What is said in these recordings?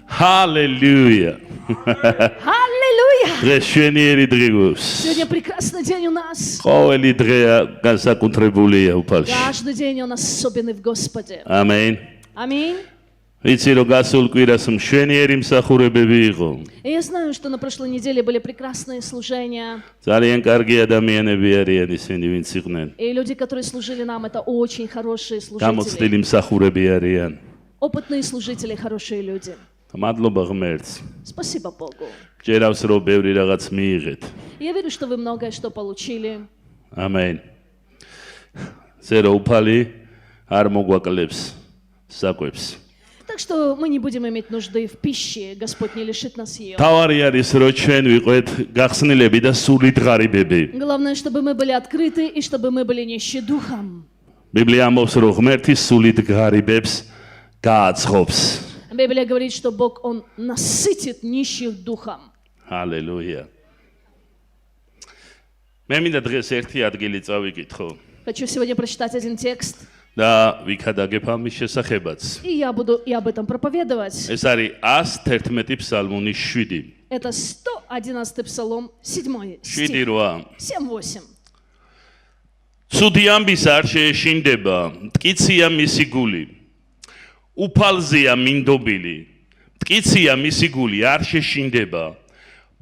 Hallelujah. Аллилуйя! Сегодня Сегодня прекрасный день у нас. Каждый день он особенный в Господе. Amen. Аминь. Იცი რომ გასულ კვირას მშვენიერი მსახურებები იყო. И я знаю, что на прошлой неделе были прекрасные служения. ძალიან კარგი ადამიანები არიან ისინი, ვინც იყვნენ. И люди, которые служили нам, это очень хорошие служители. გამოცდილი მსახურები არიან. Опытные служители, хорошие люди. მადლობა ღმერთს. Спасибо Богу. ჭერავს რომ ბევრი რაღაც მიიღეთ. Я верю, что вы многое что получили. Amen. ზერო უფალი არ მოგვაკლებს საკვებს. Так что мы не будем иметь нужды в пище, Господь не лишит нас ее. თავარი არის რომ ჩვენ ვიყვეთ გახსნილები და სულით ღარიბები. Главное, чтобы мы были открыты и чтобы мы были нищи духом. ბიბლია ამბობს რომ ღმერთი სულით ღარიბებს გააცხობს. Библия говорит, что Бог, Он насытит нищих духом. Аллилуйя. მე მინდა დღეს ერთი ადგილი წავიკითხო. Хочу сегодня прочитать один текст. და ვიქადაგებ ამის შესახებაც. И я буду и об этом проповедовать. ეს არის 111 ფსალმუნის 7. Это 111 псалом, 7 стих. 7:8. 7:8. ცუდი ამბის არ შეეშინდება, მტკიცია მისი გული. უფალზეა მინდობილი, მტკიცია მისი გული, არ შეშინდება.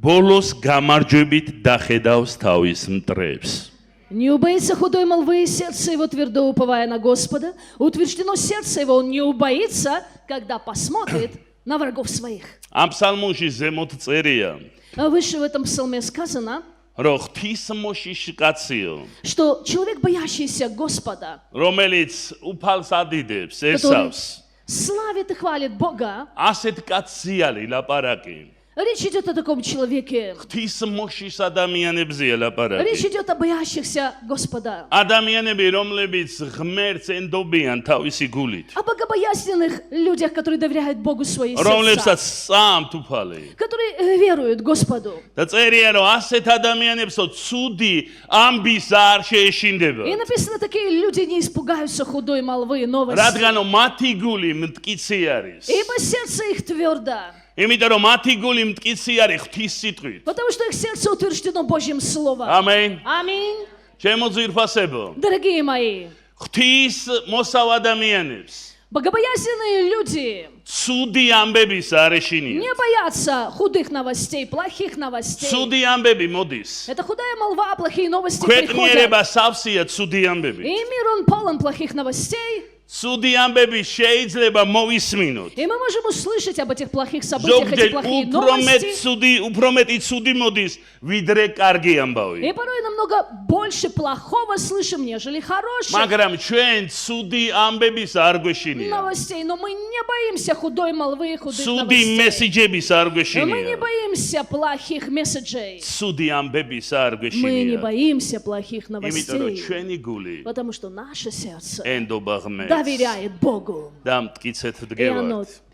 ბოლოს გამარჯვებით დახედავს თავის მტრებს. Не убоится худой молвы, сердце его твердо уповая на Господа. Утверждено сердце его, он не убоится, когда посмотрит на врагов своих. ამ ფსალმუნში ზემოთ წერია, А выше в этом псалме сказано, რომ ღვთისმოშიში კაციო, что человек, боящийся Господа, რომელიც უფალს ადიდებს, ესავს, славит и хвалит Бога. ასეთ კაციალი ლაპარაკი. Речь идет о таком человеке. ღვთისმოშიშ ადამიანებზეა ლაპარაკი. Речь идет о боящихся Господа. ადამიანები, რომლებიც ღმერთს ენდობიან თავისი გულით. О богобоязненных людях, которые доверяют Богу свои რომლებსაც сердца. სამთ უფალი. Которые веруют Господу. და წერია, რომ ასეთ ადამიანებსო ცუდი ამბის არ შეეშინდება. И написано, такие люди не испугаются худой молвы, новости. რადგან მათი გული მტკიცი არის. Ибо сердце их твердо. იმიტომ რომ მათი გული მტკიცი არის ღვთის სიტყვით. Потому что их сердце утверждено Божьим Словом. ამენ. Аминь. ჩემო ძვირფასებო. Дорогие мои, ღვთის მოსავ ადამიანებს богобоязненные люди ცუდი ამბების არ ეშინია. не боятся худых новостей, плохих новостей. ცუდი ამბები მოდის. Это худая молва, плохие новости приходят. ქვეყნიერება სავსეა цуდი ამბები. И мир, он полон плохих новостей. ცუდი ამბები შეიძლება მოვისმინოთ. И мы можем услышать об этих плохих событиях, эти ზოგჯერ плохие новости. უფრო მეტი ცუდი მოდის, ვიდრე კარგი ამბავი. И порой намного больше плохого слышим, нежели хороших მაგრამ ჩვენ ცუდი ამბების არ გვეშინია. новостей. Но мы не боимся худой молвы, худых ცუდი новостей. მესიჯების არ Мы не გვეშინია. боимся плохих месседжей. ცუდი ამბების არ Мы не გვეშინია. боимся плохих იმიტომ რომ новостей. ჩვენი გული Потому что наше сердце ენდობა ღმერთს доверяет Богу. და მტკიცეთ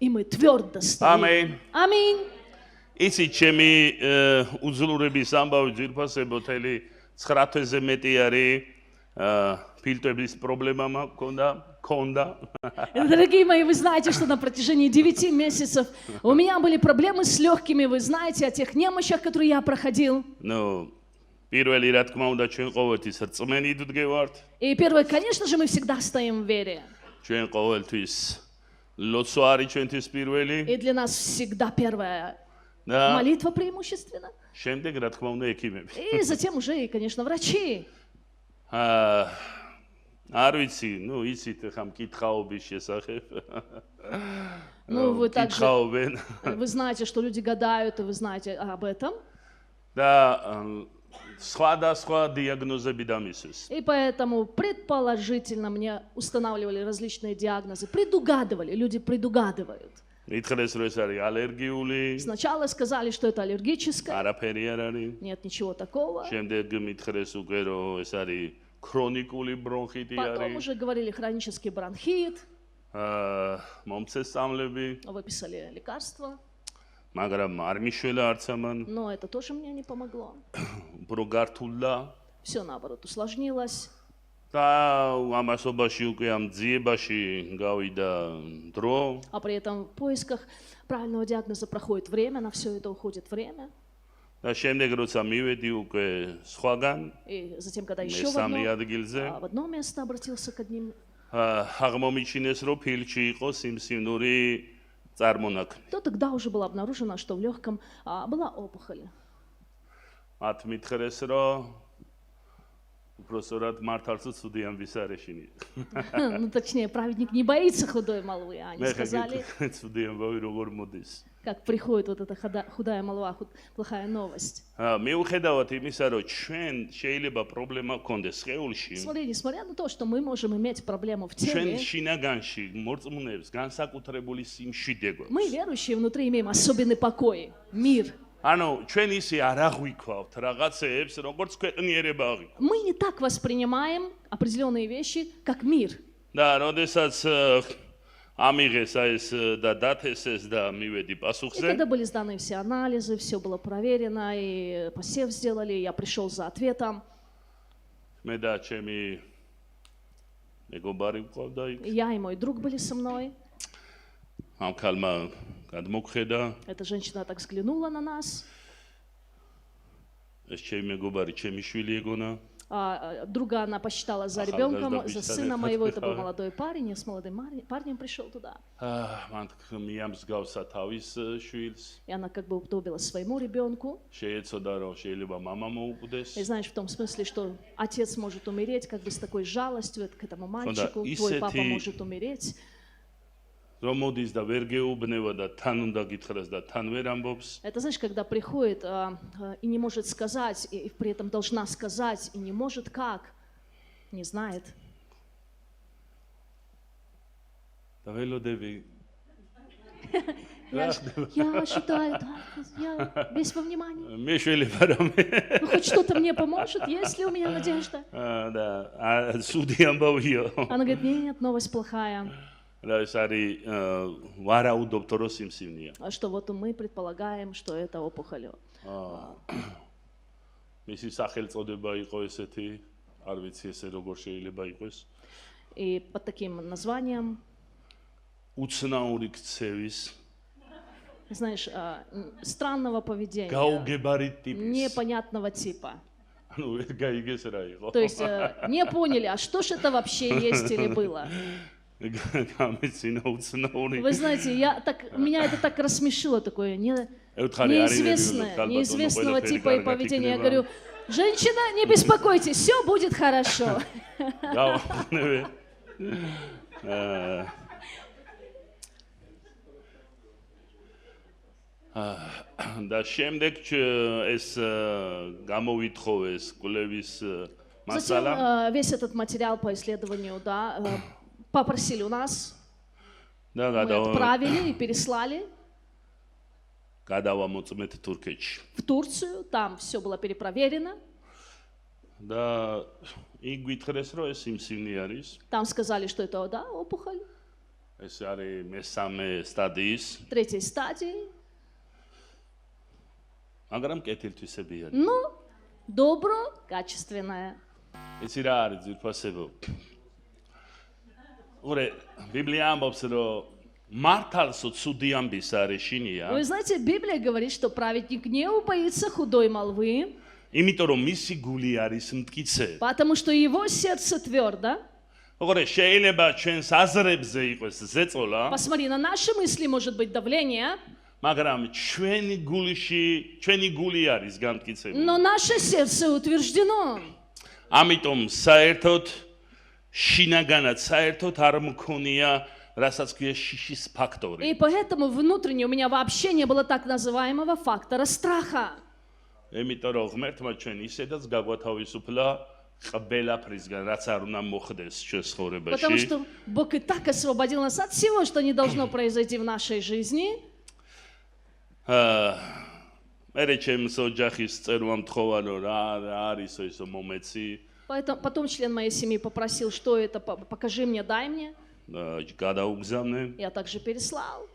И мы твердо стоим. Аминь. Аминь. იცი ჩემი უძლურების ამბავი ძირფასებო თელი 9 თვეზე მეტი არის ფილტრების პრობლემა მქონდა. Дорогие мои, вы знаете, что на протяжении 9 месяцев у меня были проблемы с легкими. Вы знаете о тех немощах, которые я проходил. ну პირველი რა თქმა უნდა ჩვენ ყოველთვის რწმენით ვდგევართ. И первое, конечно же, мы всегда стоим в вере. ჩვენ ყოველთვის ლოცვა არის ჩვენთვის პირველი И для нас всегда первая და молитва преимущественно. შემდეგ რა თქმა უნდა ექიმები. И затем уже, и, конечно, врачи. არ vicი, იცით ხა მკითხაობის შესახებ. Ну, вы также, მკითხაობენ вы знаете, что люди гадают, и вы знаете об этом. და სხვადასხვა диагнозები დამისვეს. И поэтому предположительно мне устанавливали различные диагнозы. Предугадывали, люди предугадывают. მითხრეს რომ ეს არის ალერგიული, Сначала сказали, что это аллергическое. არაფერი არ არის. Нет ничего такого. შემდეგ მითხრეს უკვე რომ ეს არის ქრონიკული ბრონხიტი Потом არის. уже говорили хронический бронхит. მომცესამლები, Выписали лекарства. მაგრამ არ მიშველა არც ამან, Но это тоже мне не помогло. უფრო გართულდა. Все наоборот усложнилось. და ამასობაში უკვე ამ ძიებაში გავიდა დრო. А при этом в поисках правильного диагноза проходит время, на все это уходит время. და შემდეგ როცა მივედი უკვე სხვაგან, И затем, когда еще მესამე ადგილზე, в одно место обратился к одним, აღმომიჩინეს, რომ ფილში იყო სიმსივნური წარმონაქმნი. то тогда уже было обнаружено, что в легком была опухоль. მათ მითხრეს, რომ უпросторат მართალს ცუდი ამბის არ ეშინია. Ну, точнее, праведник не боится худой молвы, а они მე сказали, ცუდი ამბავი როგორ მოდის. как приходит вот эта худая молва, плохая новость. მიუხედავად იმისა, რომ ჩვენ შეიძლება პრობლემა გქონდეს სხეულში, Смотри, несмотря на то, что мы можем иметь проблему в ჩვენ теле, შინაგანში მორწმუნეებს განსაკუთრებული სიმშვიდე გვაქვს. мы, верующие, внутри имеем особенный покой, мир. ანუ ჩვენ ისე არ აღვიქვავთ რაღაცეებს, როგორც ქვეყნიერება აღვიქვავთ. Мы не так воспринимаем определенные вещи, как мир. და როდესაც ამიღეს ეს და დათესეს და მივედი И პასუხზე, когда были сданы все анализы, все было проверено, и посев сделали, я пришел за ответом. მე და ჩემი მეგობარი მყავდა იქ. Я и мой друг были со мной. ამ ქალმა გადმოგხედა, Эта женщина так взглянула на нас. ეს ჩემი მეგობარი, ჩემი შვილი ეგონა. Друга она посчитала за Ахал ребенком, газда за бичта сына дехат моего. Это был бихава. молодой парень, я с молодым парнем пришел туда. მან მიამსგავსა თავის შვილს, И она как бы уподобила своему ребенку. შეეცოდა რომ შეიძლება мама მოუკვდეს. И знаешь, в том смысле, что отец может умереть как бы с такой жалостью к этому мальчику. и Твой с папа этой- может умереть. რომ მოდის და ვერ გეუბნება და თან უნდა გითხრას და თან ვერ ამბობს. Это знаешь, когда приходит и не может сказать, и при этом должна сказать, и не может как, не знает. და ველოდები Я считаю, да, я весь во внимании. მე შეიძლება რომ Ну, хоть что-то мне поможет, есть ли у меня надежда? და სუდი ამბავია. Она говорит, нет, новость плохая. რა ეს არის ვარაუდობთ რომ სიმსივნეა. Что вот мы предполагаем, что это опухоль. მისი სახელწოდება იყო ესეთი, არ ვიცი ესე როგორ შეიძლება იყოს. И под таким названием, უცნაური ქცევის, знаешь, странного поведения, გაუგებარი ტიპის. непонятного типа. ანუ ვერ გაიგეს რა იყო. То есть не поняли, а что ж это вообще есть или было. გამეცინა უცნაური. Вы знаете, меня это так рассмешило, такое Ევთხარი არ неизвестное, ირებიო, неизвестного ყველაფერი типа и კარგად поведения. Я იქნება. говорю, женщина, не беспокойтесь, все будет хорошо. გავახნევე. და შემდეგ ეს გამოვითხოვეს კვლევის Затем მასალა весь этот материал по исследованию, да, попросили у нас, და мы отправили и переслали გადავამოწმეთ თურქეთში. в Турцию, там все было перепроверено. და იქ გითხრეს რომ ეს სიმსივნე არის. Там сказали, что это, да, опухоль ეს არის მესამე სტადიის, третьей стадии. მაგრამ კეთილთვისები არის. Ну, добро, качественное. იცი რა არის ძირფასებო? ორე ბიბლია ამბობს რომ მართალს ცუდი ამბის არ ეშინია, Вы знаете, Библия говорит, что праведник не убоится худой молвы, იმიტომ რომ მისი გული არის მტკიცე. потому что его сердце твердо. ოღონდ შეიძლება ჩვენს აზრებზე იყოს ზეწოლა, Посмотри, на наши мысли может быть давление, მაგრამ ჩვენი გული არის გამტკიცებული. но наше сердце утверждено. ამიტომ საერთოდ შინაგანად საერთოდ არ მქონია რასაც ქვია შიშის И ფაქტორი. поэтому внутренне у меня вообще не было так называемого фактора страха. იმიტომ რომ ღმერთმა ჩვენ ისედაც გაგვათავისუფლა ყველაფრისგან, რაც არ უნდა მოხდეს ჩვენ Потому ცხოვრებაში. что Бог и так освободил нас от всего, что не должно произойти в нашей жизни. მერე ჩემს ოჯახის წერვა მთხოვა რომ რა არის ეს მომეცი Потом член моей семьи попросил, что это, покажи мне, дай мне. გადაუგზავნე Я также переслал.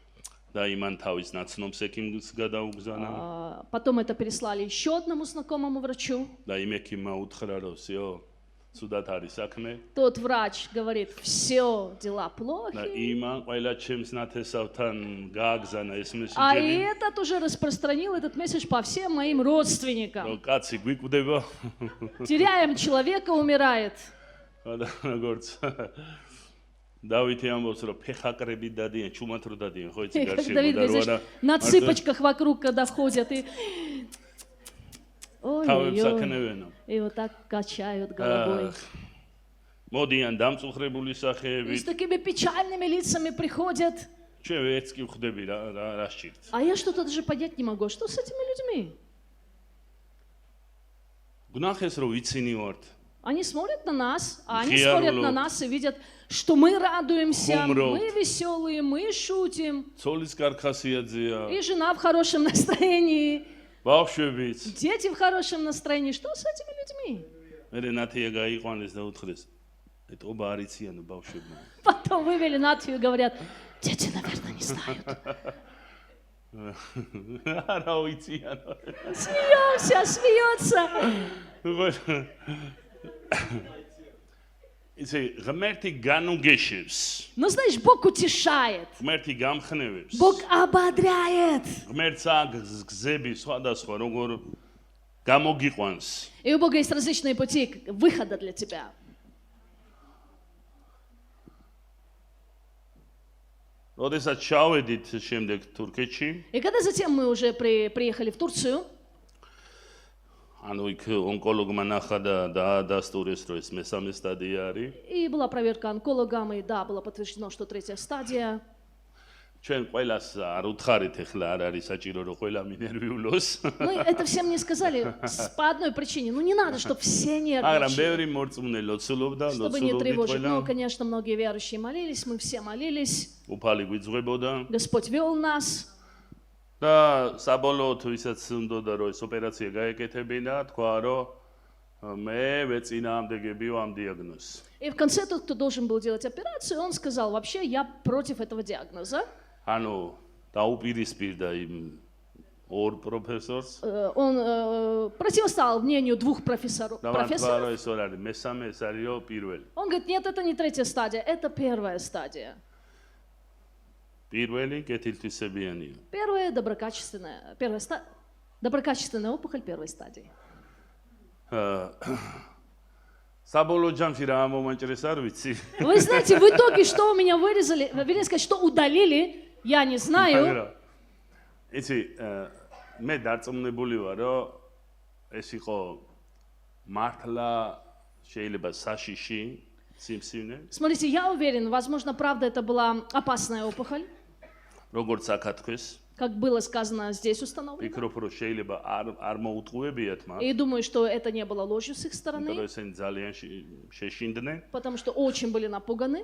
და იმან თავის ნაცნობს ექიმს გადაუგზავნა Потом это переслали еще одному знакомому врачу. და იმ ექიმმა უთხრა რომ всё Цудат არის საქმე Тот врач говорит, все дела და плохи. იმან ყველა ჩემს ნათესავთან გააგზანა ეს А მესიჯები этот уже распространил этот месседж по всем моим родственникам. რომ კაცი გვიკვდება Теряем человека, умирает. და როგორც დავითი ამბობს რომ ფეხაკრები დადიან чумат რო დადიან ხო იცი И как გარშემო Давид და говорит, რა знаешь, на цыпочках вокруг, когда входят, и... თავებს Ой-ой-ой. აქნევენო И вот так качают головой. მოდიან დამწუხრებული И с სახეებით такими печальными лицами приходят. ჩვენ ვერც კი ვხვდები რა სჭირთ А я что-то даже понять не могу. Что с этими людьми? გნახეს რომ ვიცინი варთ Они смотрят на нас, а они Хиарлот. смотрят на нас и видят, что мы радуемся, Хумрот. мы веселые, мы шутим. ცოლის კარქასიაძეა И жена в хорошем настроении, ბავშვებიც дети в хорошем настроении. Что с этими людьми? მე ნათია გაიყვანეს და უთხრეს ეტყობა არ იციანო ბავშვებმა Потом вывели Натфию и говорят, дети, наверное, не знают. არა ვიციანო Смеемся, смеется. იცი ღმერთი განუგეშებს Но знаешь, Бог утешает, ღმერთი გამხნევებს Бог ободряет. ღმერთს აქვს გზები სხვადასხვა როგორ გამოგიყვანს И у Бога есть различные пути выхода для тебя. როდესაც ჩავედით შემდეგ თურქეთში И когда затем мы уже приехали в Турцию, ანუ იქ ონკოლოგმა ნახა და დაადასტურეს რომ ეს მესამე სტადია არის и была проверка онкологом, и да, было подтверждено, что третья стадия. ჩვენ ყველას არ უთხარით ახლა არ არის საჭირო რომ ყველა მინერვიულოს Ну, это всем не сказали по одной причине. Ну, не надо, чтобы все მაგრამ нервничали, ბევრი მორწმუნე ლოცულობდა чтобы не ლოცულობდით тревожить. ყველა Ну, конечно, многие верующие молились, мы все молились. უფალი გვიძღვებოდა Господь вел нас. და საბოლოოდ ვისაც უნდოდა რომ ეს ოპერაცია გაეკეთებინა თქვა რომ მე ვეწინააღმდეგები ამ დიაგნოზს И в конце тот, кто должен был делать операцию, он сказал, вообще, я против этого диагноза. ანუ დაუპირისპირდა იმ ორ პროფესორს Он противостал мнению двух და მან профессоров. თქვა რომ ეს არ არის მესამე ეს არის რომ პირველი Он говорит, нет, это не третья стадия, это первая стадия. პირველი კეთილთვისებიანია Первая доброкачественная, доброкачественная опухоль первой стадии. საბოლოო ჯამში რა მომანჭრეს არ ვიცი Вы знаете, в итоге, что у меня вырезали, вернее сказать, что удалили, я не знаю. იცი მე დარწმუნებული ვარ რომ ეს იყო მართლა შეიძლება საშიში სიმსივნე Смотрите, я уверен, возможно, правда, это была опасная опухоль, როგორც აკათქვეს как было сказано здесь установлено. ფიქრობ რომ შეიძლება არ მოუტყუებიათ მათ И думаю, что это не было ложью с их იმიტომ რომ стороны, ესენი ძალიან შეშინდნენ потому что очень были напуганы.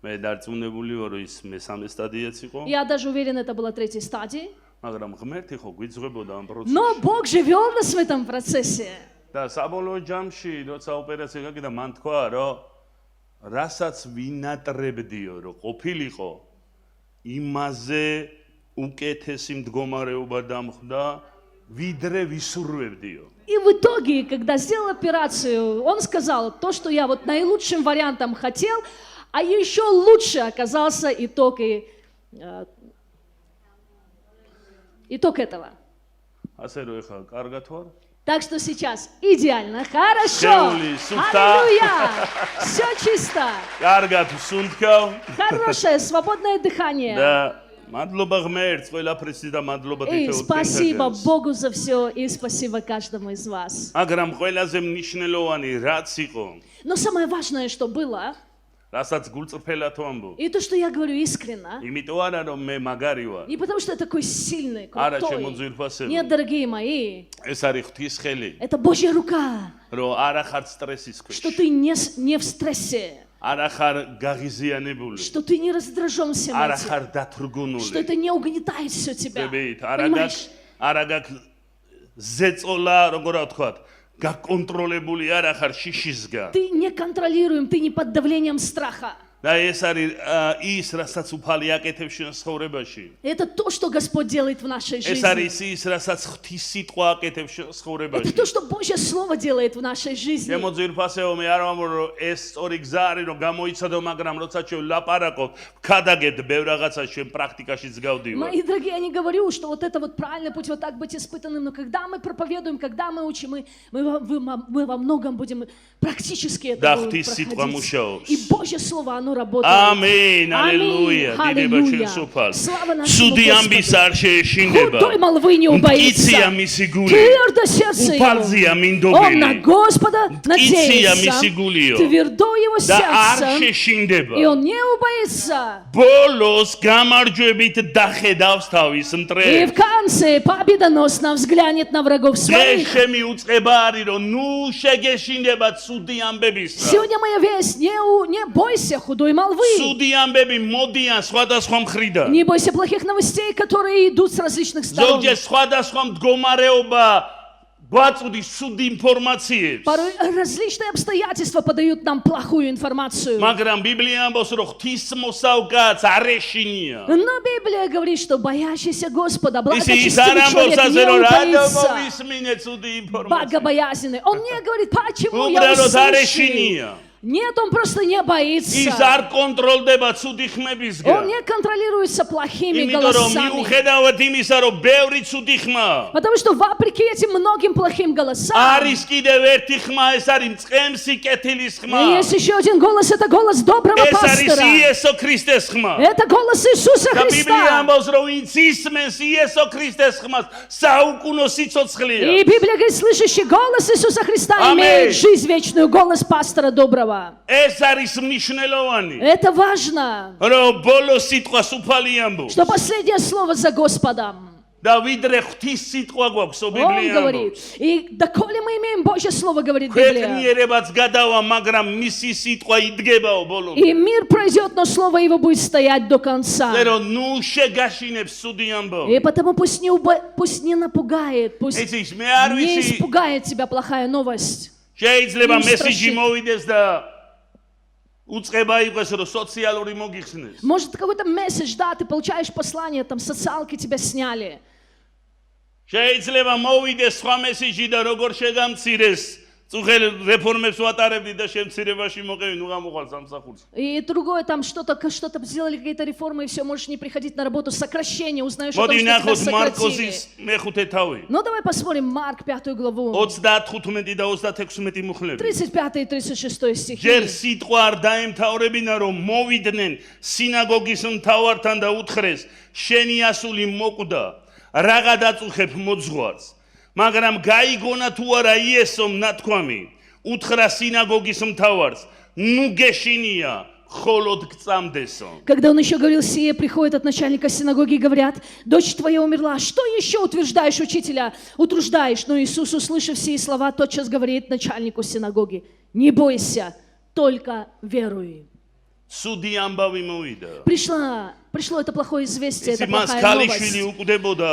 მე დარწმუნებული ვარ რომ ის მესამე სტადიაც იყო Я даже уверен, это была третьей стадии. მაგრამ ღმერთი ხო გვიძღვებოდა ამ პროცესში Но Бог же вел нас в этом процессе. და საბოლოო ჯამში როცა ოპერაცია გაკეთდა მან თქვა რომ რასაც ვინატრებდიო რომ ყოფილიყო იმაზე უკეთესი მდგომარეობა დამხვდა ვიდრე ვისურვებდიო И в итоге, когда сделал операцию, он сказал, то, что я вот наилучшим вариантом хотел, а еще лучше оказался итог этого. ასე რომ ეხლა კარგად ვარ Так что сейчас идеально, хорошо, Шеули, сухта. аллилуйя, все чисто, კარგად ვსუნთქავ хорошее, свободное дыхание. და მადლობა ღმერთს ყველაფრისა და მადლობა И თითოეულ спасибо წინსაჯელს. Богу за все, и спасибо каждому из вас. მაგრამ ყველაზე მნიშვნელოვანი რაც იყო Но самое важное, что было, რასაც გულწრფელად ვამბობ и то, что я говорю искренне, იმიტომ არა რომ მე მაგარი ვარ не потому что я такой сильный, არა крутой. ჩემო ძვირფასებო Нет, дорогие мои, ეს არის ღვთის ხელი это Божья рука, რომ არა ხარ სტრესის что ქვეშ ты не в стрессе, არა ხარ გაღიზიანებული что ты не раздражен всем არა этим, ხარ что დათრგუნული это не угнетает все тебя. ხდებით არა Понимаешь? გაქვს ზეწოლა როგორ ვთქვათ გაკონტროლებული არა ხარ შიშისგან Ты не контролируем, ты не под давлением страха. და ეს არის ის, რასაც უფალი აკეთებს შენ ცხოვრებაში. Это то, что Господь делает в нашей ეს жизни. არის ის, რასაც ღვთის სიტყვა აკეთებს შენ Это ცხოვრებაში. то, что Божье Слово делает в нашей жизни. ჩემო ძვირფასეო მე არ ვამბობ რომ ეს სწორი გზა არის რომ გამოიცადო, მაგრამ როცა ჩვენ ლაპარაკობ, ვქადაგებთ ბევრ რაღაცას ჩვენ პრაქტიკაშიც გავდივართ. Мои дорогие, я не говорю, что вот это вот правильный путь, вот так быть испытанным, но когда мы проповедуем, когда мы учим, мы во многом будем практически это Да, будем ღვთის სიტყვა проходить. მუშაობს. И Божье Слово, оно работает. Amen, аллилуйя. Დიდება Аллилуйя. შენ სუფალ. Слава нашему Ცუდი ამბის Господу. არ შეეშინდება. Худой молвы не убоится. მტკიცია მისი გული. Твердо сердце უფალზია его. მინდობილი. Он на Господа მტკიცია надеется. მისი გულიო. Твердо его და არ сердце. შეშინდება. И он не убоится. ბოლოს გამარჯვებით დახედავს თავის И მტრებს. в конце победоносно взглянет на врагов დღეს своих. შემი უწყება არის რომ ნუ შეგეშინდება ცუდი ამბებისა. Сегодня моя весть, не бойся худой молвы. ცუდი ამბები მოდიან სხვადასხვა მხრიდან. Не бойся плохих новостей, которые идут с различных сторон. ზოგჯერ სხვადასხვა მდგომარეობა გვაწუდის ცუდი ინფორმაციებს. Порой различные обстоятельства подают нам плохую информацию. მაგრამ ბიბლია ამბობს რომ ღვთისმოსავ კაცს არ ეშინია. Но Библия говорит, что боящийся Господа, ისიც благочестивый არ ამბობს человек ასე не რომ რატომ убоится. მოვისმინე ცუდი ინფორმაცია. Богобоязненный. Он не говорит, почему я უბრალოდ არ услышал. ეშინია. Нет, он просто не ის боится. არ კონტროლდება ცუდი ხმებისგან. Он не контролируется плохими იმიტომ რომ голосами. მიუხედავად იმისა რომ ბევრი ცუდი ხმა Потому что вопреки этим многим плохим голосам, არის კიდევ ერთი ხმა, ეს არის მწყემსი კეთილის ხმა. есть еще один голос, это голос доброго ეს არის пастора. იესო ქრისტეს ხმა. Это голос Иисуса და ბიბლია Христа. ამბობს რომ ვინც ისმენს იესო ქრისტეს ხმას, საუკუნო სიცოცხლეა. И Библия говорит, слышащий голос Иисуса Христа Аминь. имеет жизнь вечную, голос пастора доброго. ეს არის მნიშვნელოვანი. Это важно, რომ ბოლო სიტყვა სუფალი ამბობს. что последнее слово за Господом. და ვიდრე ღვთის სიტყვა გვაქვს, Он ბიბლია говорит. ამბობს. И доколе мы имеем Божье Слово, говорит Библия. ქვეყნიერებაც გადავა, მაგრამ მისი ситყვა იდგებაო ბოლომდე. И мир пройдет, но Слово Его будет стоять до конца. რომ ნუ შეგაშინებს სუდი ამბო. И потому пусть не напугает, пусть იცის, მე არ не ვიცი, испугает тебя плохая новость. შეიძლება ნუ მესიჯი strashit. მოვიდეს და უწყება იყოს რომ სოციალური მოგიხსნეს. Может, какой-то месседж, да, ты получаешь послание, там, социалки тебя сняли. შეიძლება მოვიდეს სხვა მესიჯი და როგორ შეგამცირეს წუხელ რეფორმებს ვატარებდი და შემცირებაში მოყევი, ნუ გამოყვალ სამსახურს. И другое, там, что-то сделали, какие-то реформы, и все, можешь не приходить на работу, сокращение, узнаешь о том, მოდი что тебя ნახოთ сократили. მარკოზის мეხუთე თავი. Ну, давай посмотрим Марк, 5 главу, 35 და 36 მუხლები. 35 и 36 стихи. ჯერ სიტყვა არ დაემთავრებინა რომ მოვიდნენ სინაგოგის მთავართან და უთხრეს შენი ასული მოკვდა რაღა დაწუხებ მოძღვარს მაგრამ გაიგონა თუ არა იესომ ნათქვამი უთხრა სინაგოგის მთავარს ნუ გეშინია холод гцамдесо. Когда он еще говорил сие, приходит от начальника синагоги и говорят: дочь твоя умерла, что еще утверждаешь учителя, утруждаешь? Но Иисус, услышав сие слова, тотчас говорит начальнику синагоги: не бойся, только веруй. Суди амбави мовида. Пришло это плохое известие, это Имас плохая калиშვილი новость. უკდებოდა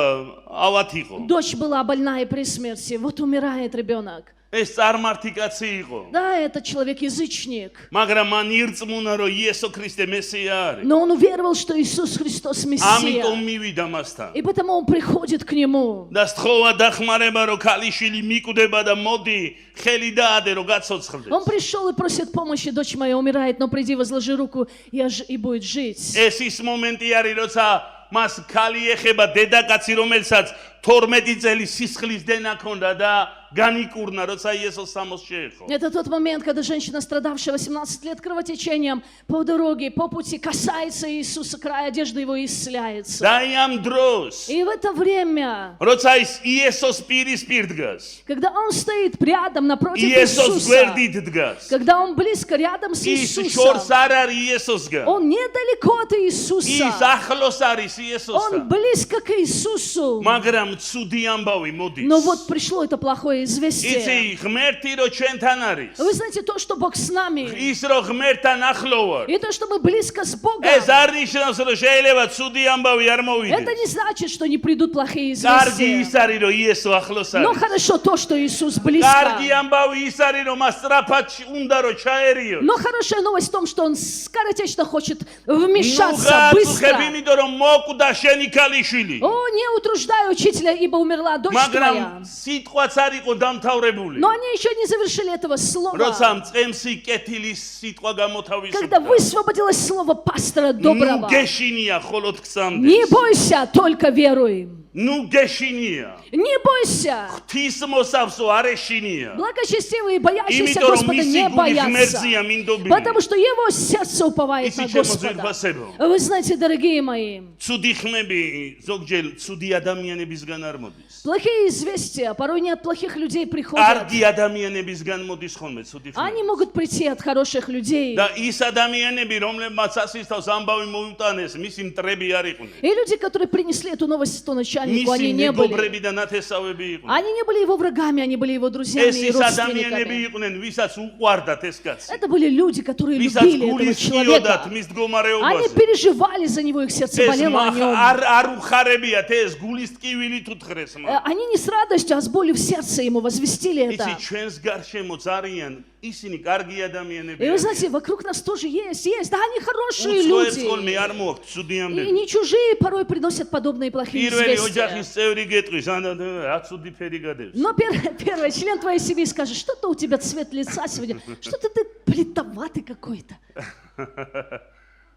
ავად იყო. Дочь была больна и при смерти, вот умирает ребенок. ეს წარმართი კაცი იყო. Да, это человек-язычник. მაგრამ მან ირწმუნა რომ იესო ქრისტე მესია არის. Но он уверовал, что Иисус Христос Мессия. ამიტომ მივიდა მასთან. И потому он приходит к нему. და სთხოვა დახმარება რომ ქალიშვილი მიკვდება და მოდი ხელი დაადე რომ გაცოცხლდეს. Он пришел и просит помощи, дочь моя умирает, но приди, возложи руку и будет жить. ეს ის მომენტი არის როცა მას ქალი ეხება დედაკაცი რომელსაც 12 წელი სისხლის დენა ჰქონდა და განიკურნა როცა იესოს სამოს შეეხო. Это тот момент, когда женщина, страдавшая 18 лет кровотечением, по дороге, по пути касается Иисуса, край одежды его исцеляется. და ამ დროს И в это время, როცა ის იესოს პირისპირ დგას, когда он стоит рядом напротив იესოს Иисуса, გვერდით დგას, когда он близко рядом с ის Иисусом, შორს არ არის იესოსგან. он недалеко от ის Иисуса, ახლოს არის он იესოსთან. близко к Иисусу. მაგრამ ცუდი ამბავი მოდის. Но вот пришло это плохое доброе известие. იცი ღმერთი რო ჩვენთან არის. Вы знаете, то, что Бог с нами, ის რო ღმერთთან ახლო ვარ. и то, что мы близко с Богом, ეს არ ნიშნავს რომ შეიძლება ცუდი ამბავი არ это მოვიდეს. не значит, что не придут плохие კარგი ის известия. არის რომ იესო ახლოს Но არის. хорошо то, что Иисус близко. კარგი ამბავი ის არის რომ მას სწრაფად უნდა რომ ჩაერიო. Но хорошая новость в том, что Он скоротечно хочет вмешаться быстро. იმიტომ რომ მოკვდა შენი ქალიშვილი. О, не утруждай учителя, ибо умерла дочь მაგრამ твоя. სიტყვაც არ იყო დამთავრებული. Но они еще не завершили этого слова. როცა მწყემსი კეთილის სიტყვა Когда გამოთავისუფლდა. высвободилось слово пастора ნუ доброго. გეშინია ხოლოდ გსამდე. Не бойся, только веруй. ნუ გეშინია. Не бойся. ღვთის მოსავსო არ ეშინია. Благочестивые, боящиеся იმიტომ რომ Господа, მისი не გული боятся. ღმერთზია მინდობილი. Потому что его сердце уповает на იცი ჩემო Господа. ძვირფასებო. Вы знаете, дорогие мои, ცუდი ხმები ზოგჯერ ცუდი ადამიანებისგან არ მოდის. плохие известия порой не от плохих людей приходят. კარგი ადამიანებისგან მოდის ხოლმე ცუდი ხმები. Они могут прийти от хороших людей. და ის ადამიანები, რომლებმაც ასისთავს ამბავი მოუტანეს, მისი მტრები არ იყვნენ. И люди, которые принесли эту новость то начальнику, მისი они не были. მეგობრები და ნათესავები იყვნენ. Они не были его врагами, они были его друзьями ეს и ის ადამიანები родственниками. იყვნენ, ვისაც უყვარდათ ეს კაცი. Это были люди, которые ვისაც любили этого გული человека. სიოდათ მის Они მდგომარეობაზე. переживали за него, их сердце ეს болело о нем. არ უხარებიათ ეს гуლის ტკივილი თუთხრეს მაგ. Они не с радостью, а с болью в сердце ему возвестили это. იცი ჩვენს გარშემო ძალიან ისინი კარგი ადამიანები И вы არიან. знаете, вокруг нас тоже есть, да, они хорошие უცხოებს люди. ხოლმე არ მოაქვთ ცუდი И ამბები. не чужие порой приносят подобные плохие პირველი известия. ოჯახის წევრი გეტყვის, რა ცუდი фери გადევს. Но первый член твоей семьи скажет, что-то у тебя цвет лица сегодня, что-то ты плитоватый какой-то.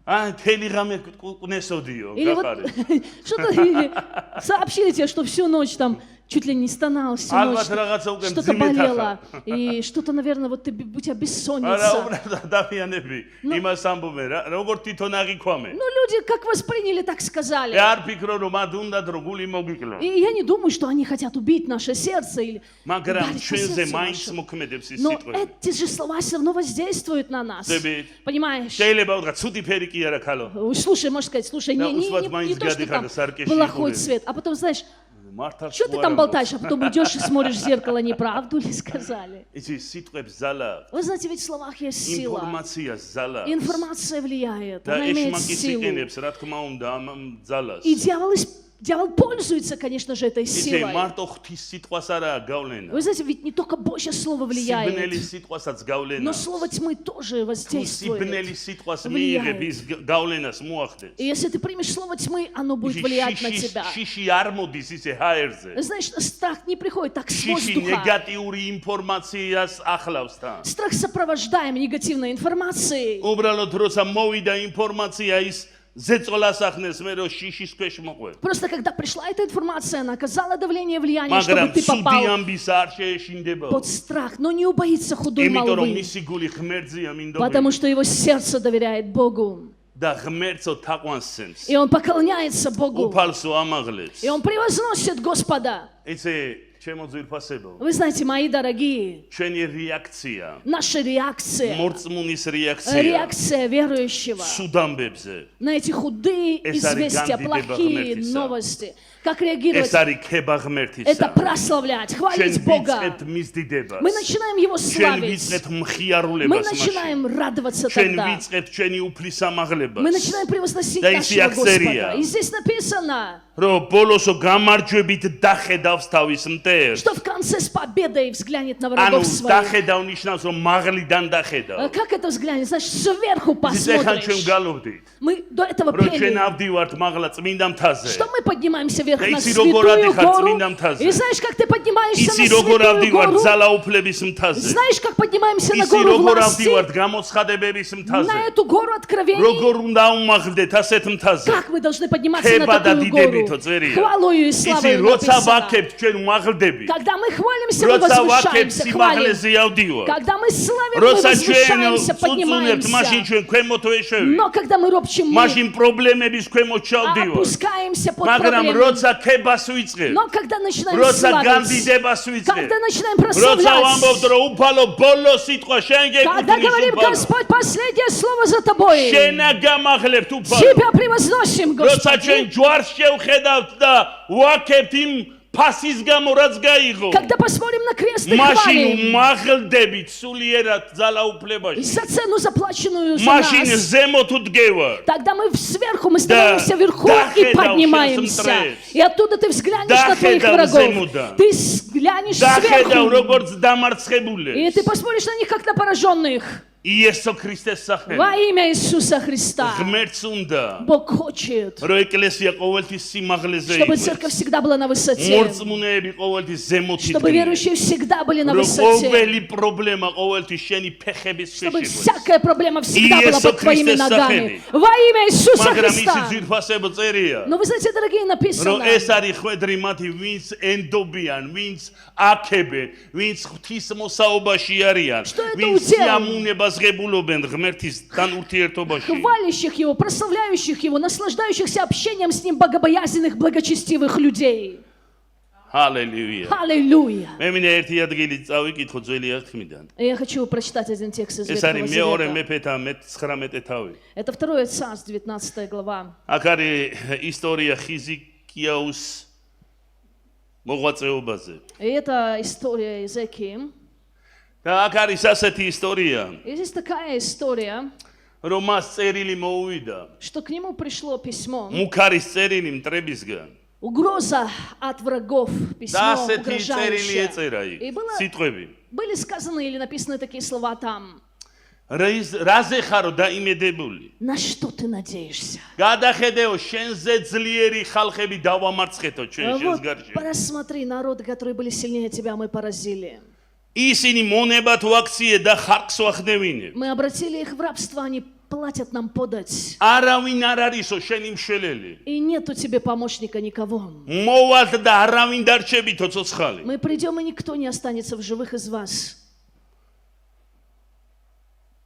თელი ღამე კნესოდიო, Или вот გახარე. что-то или сообщили тебе, что всю ночь там чуть ли не стонал всю ночь, ალბათ რაღაცა უკვე что-то მძიმედ болело, и что-то, наверное, вот у тебя არა бессонница. უბრალოდ ადამიანები იმას ამბობენ, როგორ თვითონ აღიქვამენ. Ну, люди как восприняли, так сказали. არ ფიქრო რომ მათ უნდათ რომ გული მოგიკლო. И я не думаю, что они хотят убить наше сердце или მაგრამ ударить по ჩვენზე сердцу მაინც нашему. მოქმედებს ის Но სიტყვები. эти же слова все равно воздействуют на нас. Дебит. Понимаешь? შეიძლება უთხრა ცუდი фери კი არა ქალო. Слушай, можешь сказать, слушай, Да, не усват то, майнц что гадиха, там да, саркеши плохой хули. цвет, а потом, знаешь, მართალ что ты там болтаешь, а потом идешь и смотришь в зеркало, неправду ли сказали. იცი სიტყვებს ზალა, Вы знаете, ведь в словах есть сила. ინფორმაციას ზალა. Информация влияет, და она имеет ეშმაკის силу. იყენებს, რა თქმა უნდა, ამ ძალას. И дьявол пользуется, конечно же, этой იცი силой. მარტო ღვთის ситყვას არაა გავლენა. Вы знаете, ведь не только Божье Слово სიბნელი влияет, სიტყვასაც გავლენა. но Слово тьмы тоже თუ воздействует. სიბნელი სიტყვას влияет. მიიღებ ის გავლენას მოახდენს. И если ты примешь Слово тьмы, оно будет влиять на тебя. შიში არ მოდის ისე ჰაერზე. Знаешь, страх не приходит так с შიში воздуха. ნეგატიური ინფორმაციას ახლავს თან. Страх сопровождаем негативной информацией. უბრალოდ როცა მოვიდა ინფორმაცია ის ზეწოლას ახნეს მე რომ შიშის ქვეშ მოყვე. Просто когда пришла эта информация, она оказала давление, влияние, чтобы მაგრამ ты ცუდი попал ამბის არ შეეშინდება. под страх, но не убоится худой იმიტომ რომ молвы, მისი გული ღმერთზეა მინდობილი. потому что его сердце доверяет Богу. და ღმერთო თაყვანს სცემს. И он поклоняется Богу, უფალსო ამაღლებს. и он превозносит Господа. იცი ჩემო ძვირფასებო. Вы знаете, мои дорогие, ჩვენი რეაქცია, наша реакция, მორწმუნის რეაქცია реакция верующего სუდამბებზე. на эти худые ეს არის известия, გამდიდება плохие ღმერთისა. новости, как ეს реагировать, არის ქება это ღმერთისა. прославлять, ჩვენ хвалить Бога. ვიწყებთ მის დიდებას. Мы начинаем Его ჩვენ славить, ვიწყებთ мы მხიარულებას მასში. начинаем радоваться ჩვენ тогда, ვიწყებთ ჩვენი უფლისამაღლებას. мы начинаем превозносить Да, если нашего Господа. акцерия. И здесь написано, რომ ბოლოსო გამარჯვებით დახედავს თავის მტერს. что в конце с победой взглянет на ანუ врагов своих. დახედავ ნიშნავს რომ მაღლიდან დახედავ. Как это взглянет? Значит, сверху იცით ეხლა ჩვენ посмотришь. გალობდით. Мы до этого რომ ჩვენ пели, ავდივართ მაღლა წმინდა მთაზე. что мы поднимаемся вверх Да на იცი როგორ святую ადიხარ гору. წმინდა მთაზე. И знаешь, как ты поднимаешься იცი на როგორ святую ავდივართ гору? ძალაუფლების მთაზე. Знаешь, как поднимаемся на იცი гору როგორ власти? ავდივართ გამოცხადებების მთაზე. На эту гору откровений. როგორ უნდა უმაღლდეთ ასეთ მთაზე. Как мы должны подниматься на ქება და такую დიდებითო гору? წერია. Хвалою и იცი славою როცა написано. ვაკებთ ჩვენ უმაღლდები. Когда мы хвалимся, мы როცა ვაკებთ возвышаемся, хвалим. სიმაღლეზე ავდივართ. Когда мы славим, мы როცა ჩვენ возвышаемся, წუწუნებთ, მაშინ поднимаемся. ჩვენ ქვემოთ ვეშევით. Но когда мы ропчем, мы მაშინ პრობლემების ქვემოთ ჩავდივართ. опускаемся под მაგრამ проблемы. როცა ქებას ვიწყებ, Но когда начинаем როცა славить, გამდიდებას ვიწყებ, когда начинаем როცა прославлять, ვამბობთ რომ უფალო ბოლო სიტყვა შენ когда გეკუთვნის говорим, უფალო, Господь, последнее слово за тобой, შენა გამახლებთ უფალო. Тебя превозносим, როცა ჩვენ Господи. ჯვარს შევხედავთ და ვაკებთ იმ ფასის გამო რაც გაიღო Когда посмотрим на крест и მაშინ хвалим მაღლდებით სულიერად ძალაუფლებაში за цену заплаченную за მაშინ нас, ზემოთ вдгევარ тогда мы сверху, мы становимся вверху и дахედავ поднимаемся. შენს И оттуда ты взглянешь на твоих дахედავ врагов. ზემოდან. Ты взглянешь დახედავ сверху. როგორც И დამარცხებულებს ты посмотришь на них, как на пораженных. იესო ქრისტეს Во სახელით имя Иисуса Христа. ღმერთს უნდა Бог хочет, რომ ეკლესია ყოველთვის სიმაღლეზე чтобы იყოს церковь всегда была на высоте. მორწმუნეები ყოველთვის ზემოთ Чтобы იდგნენ верующие всегда были на რომ высоте. ყოველი პრობლემა ყოველთვის შენი ფეხების Чтобы ქვეშ იყოს всякая проблема всегда была Иисус под твоими Христос ногами. სახელით. Во имя Иисуса მაგრამ ისი Христа. ძვირფასებო წერია Но вы знаете, дорогие, რომ написано, ეს არის ხვედრი მათი ვინც ენდობიან ვინც აქებენ ვინც ღვთის მოსაობაში არიან Что это ვინც удел? სიამოვნებას ღებულობენ ღმერთისთან ურთიერთობაში хвалящих Его, прославляющих Его, наслаждающихся общением с Ним богобоязненных, благочестивых людей. ჰალელუია Аллилуйя. მე მინდა ერთი ადგილი წავიკითხო ძველი აღთქმიდან И я хочу прочитать один текст из ეს Ветхого არის მეორე Завета. მეფეთა 19 თავი Это 2 Царств, 19 глава. აქ არის ისტორია ხიზიკიაუს მოღვაწეობაზე И это история Иезекии. და აქ არის ასეთი ისტორია И здесь такая история, რომ მას წერილი მოუვიდა что к нему пришло письмо. მუქარის წერილი მტრებისგან Угроза от врагов, და письмо ასეთი წერილი угрожающее. ეწერა И იქ სიტყვები были сказаны или написаны такие слова там. რაზე ხარო დაიმედებული На что ты надеешься? გადახედეო შენზე ძლიერი ხალხები დავამარცხეთო ჩვენ შენს Вот გარშე просмотри, народы, которые были сильнее тебя, мы поразили. ისინი მონებათ ვაქციე და ხარკს ვახდევინე Мы обратили их в рабство, они платят нам подать. არავინ არ არისო შენი მშველელი И нету тебе помощника никого. მოვალთ და არავინ დარჩებითო ცოცხალი Мы придем, и никто не останется в живых из вас.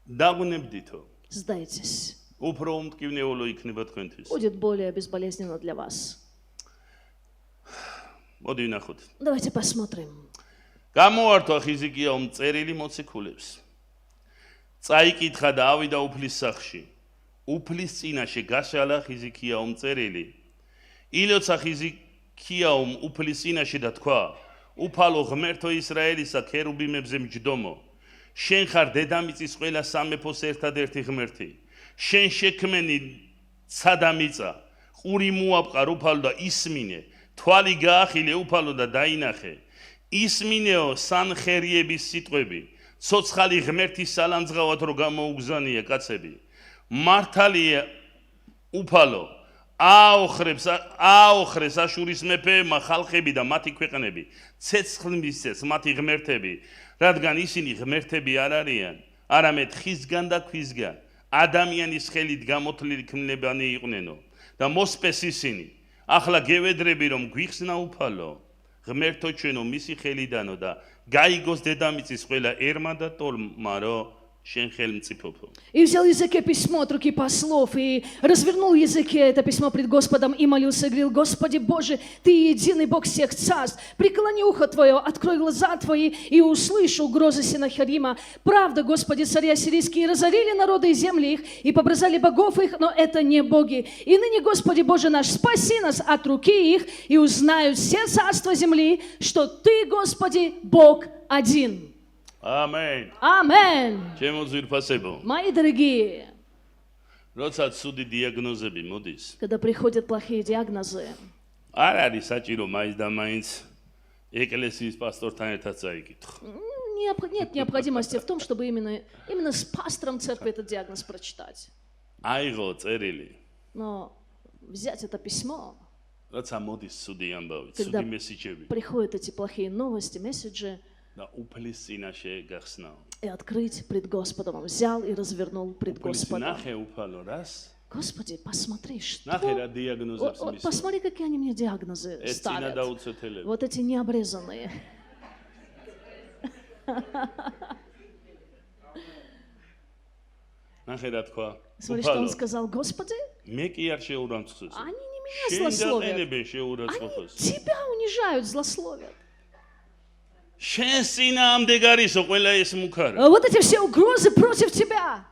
დაგუნებდითო Сдайтесь. უფრო უმტკივნეულო იქნება თქვენთვის Будет более безболезненно для вас. მოდი ვნახოთ Давайте посмотрим. გამოვართვა ხიზიკია წერილი მოციქულებს წაიკითხა და ავიდა უფლის სახში უფლის წინაშე გაშალა ხიზიკია წერილი ილოცა ხიზიკია უფლის წინაშე და თქვა უფალო ღმერთო ისრაელისა ქერუბიმებზე მჯდომო შენ ხარ დედამიწის ყველა სამეფოს ერთადერთი ღმერთი შენ შექმენი ცადამიწა ყური მოაპყარ უფალო და ისმინე თვალი გაახილე უფალო და დაინახე ისმინეო სანხერიების სიტყვები ცოცხალი ღმერთის სალანძღავად რო გამოუგზანია კაცები მართალია უფალო აოხრეს აშურის მეფეებმა ხალხები და მათი ქვეყნები ცეცხლმისცეს მათი ღმერთები რადგან ისინი ღმერთები არ არიან არამედ ხისგან და ქვისგან ადამიანის ხელით გამოთლილი ქმნებანი იყვნენო და მოსპეს ისინი ახლა გევედრები რომ გვიხსნა უფალო ღმერთო ჩვენო მისი ხელიდანო და გაიგოს დედამიწის ყველა ერმა და ტოლმა რომ შენ ხელმწიფობო И взял Иезекия письмо от руки послов, и развернул Иезекия это письмо пред Господом, и молился, и говорил: Господи Боже, Ты единый Бог всех царств, преклони ухо Твое, открой глаза Твои, и услышь угрозы Сенахерима. Правда, Господи, цари ассирийские разорили народы и земли их, и побросали богов их, но это не боги. И ныне, Господи Боже наш, спаси нас от руки их, и узнают все царства земли, что Ты, Господи, Бог один. ამენ Амен. ჩემო ძვირფასებო Мои дорогие, როცა ცუდი დიაგნოზები მოდის когда приходят плохие диагнозы, არ არის საჭირო მაინც და მაინც ეკლესიის პასტორთან ერთად წაიკითხო нет необходимости в том, чтобы именно с пастором церкви этот диагноз прочитать. აიღო წერილი Но взять это письмо, როცა მოდის ცუდი ამბავი когда ცუდი მესიჯები приходят эти плохие новости, месседжи, და უფლის წინაშე გახსნაო и открыть пред Господом. Он взял и развернул пред უფლის Господом. ნახე უფალო რას Господи, посмотри, что... ნახე რა დიაგნოზებს Вот მისვა посмотри, какие они мне диагнозы ეს წინა ставят. დაუცეთელები Вот эти необрезанные. ნახე რა თქვა Смотри, что он უფალო сказал: Господи, მე კი არ შეურამცხოს они не меня შენ злословят. დაყენებენ Они შეურაცხყოფას тебя унижают, злословят. შენ წინაამდე გარისო ყველა ეს მუქარა А вот эти все угрозы против тебя.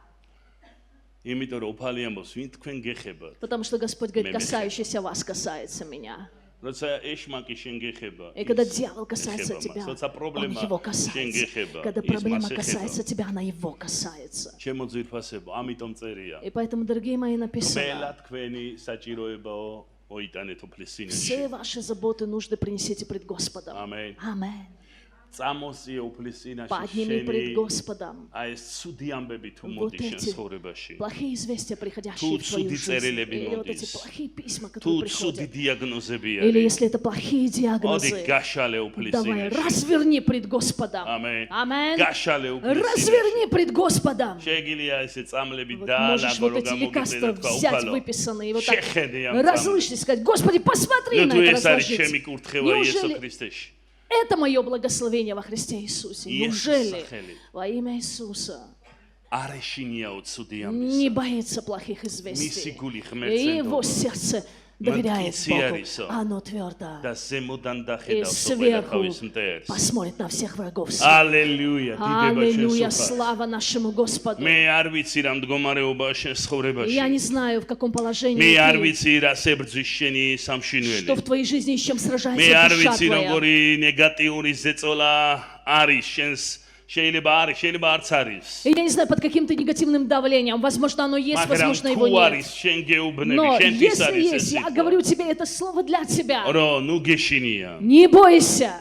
იმიტომ რომ უფალი ამბობს ვინ თქვენ გეხებათ Потому что Господь говорит: Мемех. касающийся вас касается меня. როცა ეშმაკი შენ გეხება, И когда дьявол касается ეხება тебя, მას. როცა он პრობლემა его შენ касается. გეხება, Когда ის проблема მას касается ეხება. тебя, она его касается. ჩემო ძვირფასებო, ამიტომ წერია. И поэтому, дорогие мои, ყველა написано, თქვენი საჭიროებაო ოიტანეთ უფლის все სინაში. ваши заботы, нужды принесите пред Господом. ამენ. Аминь. წამოსიე უფლის სინაში Подними пред შენი Господом აი ეს ცუდი ამბები თუ вот მოდის შენ эти ცხოვრებაში. плохие известия, приходящие Тут в твою суди жизнь. церелеби Или вот эти модис. плохие письма, თუ которые ცუდი приходят. დიაგნოზები Или არის. если это плохие ოდი диагнозы, გაშალე უფლის давай, სინაში. разверни пред Господом. ამენ. Аминь. გაშალე უფლის სინაში. Разверни пред Господом. შეგილია ესე წამლები Вот და можешь вот ლაგო эти რომ лекарства გამოგიწედა взять თქვა выписанные, и вот так შეხედე ამ разлышь и сказать, Господи, посмотри ну на თუ это, ეს არის разложить. ჩემი კურთხევა იესო Неужели ქრისტეში. это мое благословение во Христе Иисусе? Иисус Неужели захели. во имя Иисуса არ ეშინიაო ცუდი не ამბისა. боится плохих მისი известий? გული И его ღმერთს сердце доверяет Мткицы Богу. арисо. Оно твердо. და ზემოდან И დახედავს ყველა сверху თავის მტერს. посмотрит на всех врагов своих. ალელუია, დიდება Аллилуйя, შენ სუფარს. слава нашему Господу. მე არ ვიცი რა მდგომარეობაა შენ ცხოვრებაში. Я не знаю, в каком положении მე არ ты, ვიცი რა სებრძვის შენი что სამშინველი. в твоей жизни с чем сражается მე არ душа ვიცი твоя. როგორი ნეგატიური ზეწოლა არის შენს შეიძლება არც არის. И я не знаю, под каким-то негативным давлением. Возможно, оно есть, მაგრამ возможно, его თუ нет. არის შენ გეუბნები, Но შენთვის если არის ეს есть, я სიტყვა. говорю тебе, это слово для тебя. რო ნუ გეშინია, Не бойся,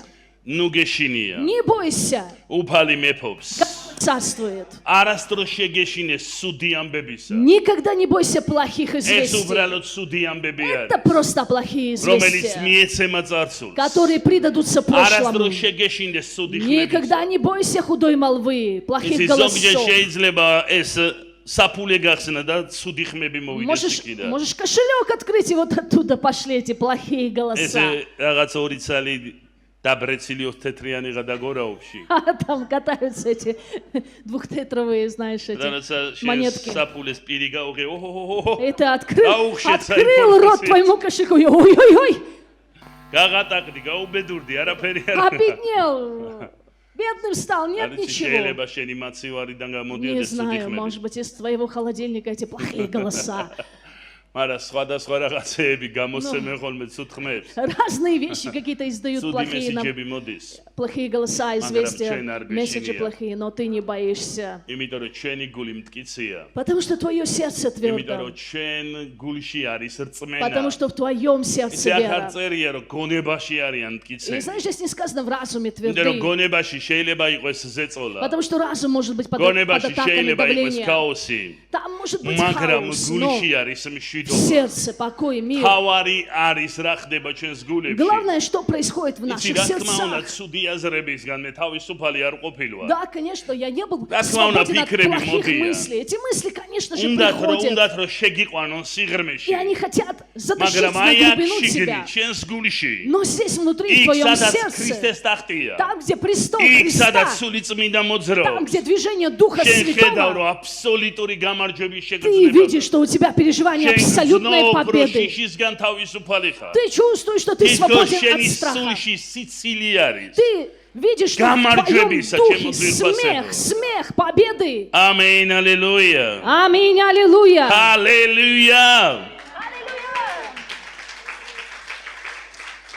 ნუ გეშინია. не бойся. უფალი მეფობს. Царствует. არასდროს შეგეშინეს სუდი ამბებისა. Никогда не бойся плохих ეს известий. უბრალოდ სუდი ამბები Это არის, просто плохие რომელიც известия, მიეცემა წარსულს. которые придадутся прошлому. არასდროს შეგეშინდეს სუდი Никогда ხმებისა. не бойся худой молвы, плохих ისი ზოგჯერ голосов. შეიძლება ეს საფულე გახსნა და სუდი ხმები მოვიდეს იქიდან. Можешь кошелек открыть, и вот оттуда пошли эти плохие голоса. ესე რაღაც ორი цალი დაბრეცილი თეთრიანი გადაგორაებში. А там катаются эти двухтетровые, знаешь, эти როცა შენ монетки. საფულეს პირი გაუღე, ოჰოჰოჰო. И ты открыл Аухшет рот информацию. твоему кошельку. и Ой-ой-ой, გაღატაკდი, გაუბედურდი, არაფერი არ. обеднел. Бедным стал, нет არის ничего. შეიძლება შენი მაცივარიდან Не გამოდიოდეს სუდი знаю, ხმები. может быть, из твоего холодильника эти плохие голоса. მაგრამ სხვადასხვა რაღაცეები გამოსცემენ ხოლმე ცუდ ხმებს. Разные вещи какие-то издают ცუდი плохие нам. მესიჯები მოდის. Плохие голоса, известия, ჩვენ არ месседжи გვეშინია. плохие, но ты не боишься. იმიტომ რომ ჩვენი გული მткиცია. Потому что твое сердце იმიტომ твердо. რომ ჩვენ გულში არის რწმენა. Потому что в твоем сердце ისე არ вера. წერია რომ гонებაში არიან И მткиცები. знаешь, здесь не сказано в разуме იმიტომ რომ тверды. გონებაში შეიძლება იყოს ზეწოლა. Потому что разум может быть под გონებაში атаками შეიძლება იყოს давления. ქაოსი. Там может быть მაგრამ хаос, но გულში არის в მშვიდობა. сердце покой, мир. თავარი არის რა ხდება ჩვენს გულებში. Главное, что происходит в იცი наших რა თქმა უნდა сердцах. ცუდი აზრებისგან მე თავისუფალი არ ყოფილვარ. Да, конечно, я не был რა თქმა უნდა свободен от ფიქრები плохих მოდიან. мыслей. Эти мысли, конечно же, უნდათ приходят. რომ შეგიყვანონ სიღრმეში. И они хотят затащить მაგრამ на აი აქ глубину შიგნით тебя. ჩვენს გულში Но здесь внутри, в იქ твоем სადაც сердце, ქრისტეს ტახტია. там, где престол იქ Христа, სადაც სული წმინდა მოძრაობს. там, где движение Духа შენ ხედავ რომ Святого, აბსოლუტური გამარჯვების ты შეგრძნება. видишь, что у тебя переживание абсолютной შენ победы. შიშისგან თავისუფალი ხარ. Ты чувствуешь, что ты თითქოს свободен от შენი страха. სულში სიცილი არის. Ты видишь, что в твоем გამარჯვებისა, духе ჩემო ძვირფასებო. смех победы. ამენ, ალელუია. Аминь, аллилуйя. ალელუია.